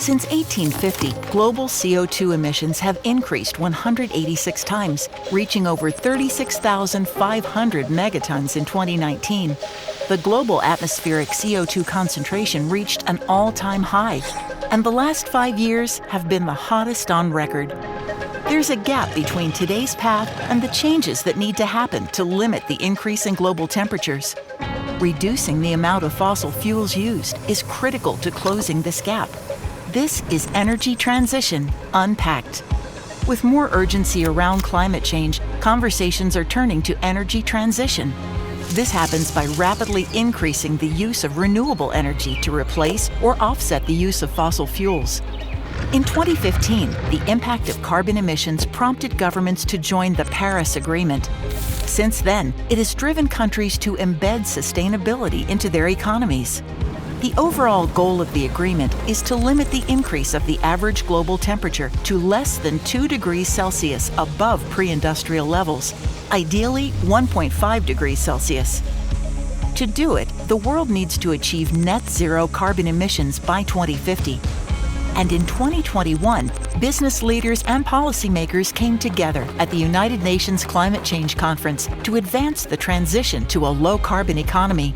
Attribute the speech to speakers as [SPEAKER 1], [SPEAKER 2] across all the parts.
[SPEAKER 1] Since 1850, global CO2 emissions have increased 186 times, reaching over 36,500 megatons in 2019. The global atmospheric CO2 concentration reached an all-time high, and the last 5 years have been the hottest on record. There's a gap between today's path and the changes that need to happen to limit the increase in global temperatures. Reducing the amount of fossil fuels used is critical to closing this gap. This is Energy Transition Unpacked. With more urgency around climate change, conversations are turning to energy transition. This happens by rapidly increasing the use of renewable energy to replace or offset the use of fossil fuels. In 2015, the impact of carbon emissions prompted governments to join the Paris Agreement. Since then, it has driven countries to embed sustainability into their economies. The overall goal of the agreement is to limit the increase of the average global temperature to less than 2 degrees Celsius above pre-industrial levels, ideally 1.5 degrees Celsius. To do it, the world needs to achieve net zero carbon emissions by 2050. And in 2021, business leaders and policymakers came together at the United Nations Climate Change Conference to advance the transition to a low-carbon economy.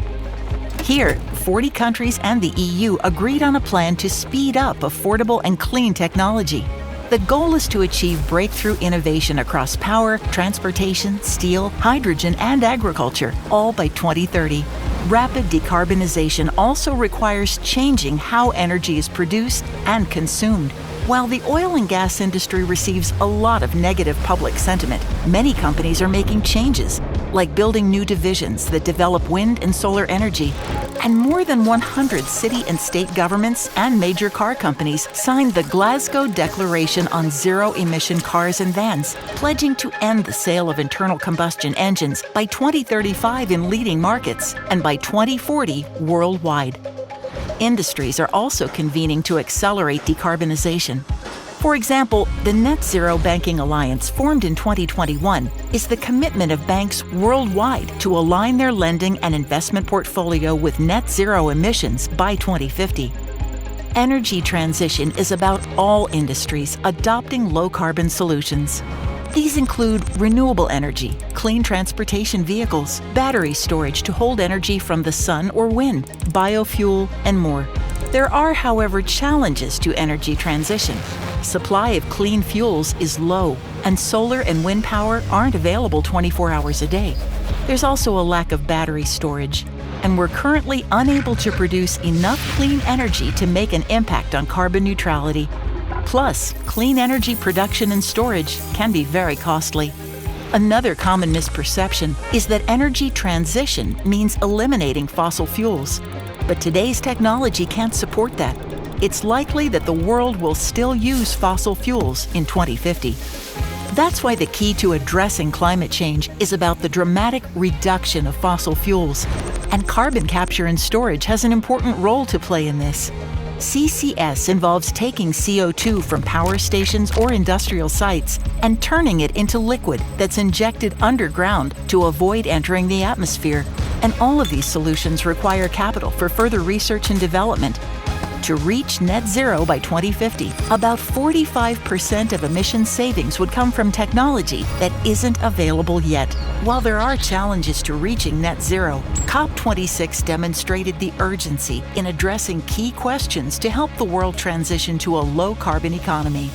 [SPEAKER 1] Here, 40 countries and the EU agreed on a plan to speed up affordable and clean technology. The goal is to achieve breakthrough innovation across power, transportation, steel, hydrogen, and agriculture, all by 2030. Rapid decarbonization also requires changing how energy is produced and consumed. While the oil and gas industry receives a lot of negative public sentiment, many companies are making changes, like building new divisions that develop wind and solar energy. And more than 100 city and state governments and major car companies signed the Glasgow Declaration on Zero-Emission Cars and Vans, pledging to end the sale of internal combustion engines by 2035 in leading markets and by 2040 worldwide. Industries are also convening to accelerate decarbonization. For example, the Net Zero Banking Alliance, formed in 2021, is the commitment of banks worldwide to align their lending and investment portfolio with net zero emissions by 2050. Energy transition is about all industries adopting low-carbon solutions. These include renewable energy, clean transportation vehicles, battery storage to hold energy from the sun or wind, biofuel, and more. There are, however, challenges to energy transition. Supply of clean fuels is low, and solar and wind power aren't available 24 hours a day. There's also a lack of battery storage, and we're currently unable to produce enough clean energy to make an impact on carbon neutrality. Plus, clean energy production and storage can be very costly. Another common misperception is that energy transition means eliminating fossil fuels. But today's technology can't support that. It's likely that the world will still use fossil fuels in 2050. That's why the key to addressing climate change is about the dramatic reduction of fossil fuels. And carbon capture and storage has an important role to play in this. CCS involves taking CO2 from power stations or industrial sites and turning it into liquid that's injected underground to avoid entering the atmosphere. And all of these solutions require capital for further research and development. To reach net zero by 2050, about 45% of emission savings would come from technology that isn't available yet. While there are challenges to reaching net zero, COP26 demonstrated the urgency in addressing key questions to help the world transition to a low-carbon economy.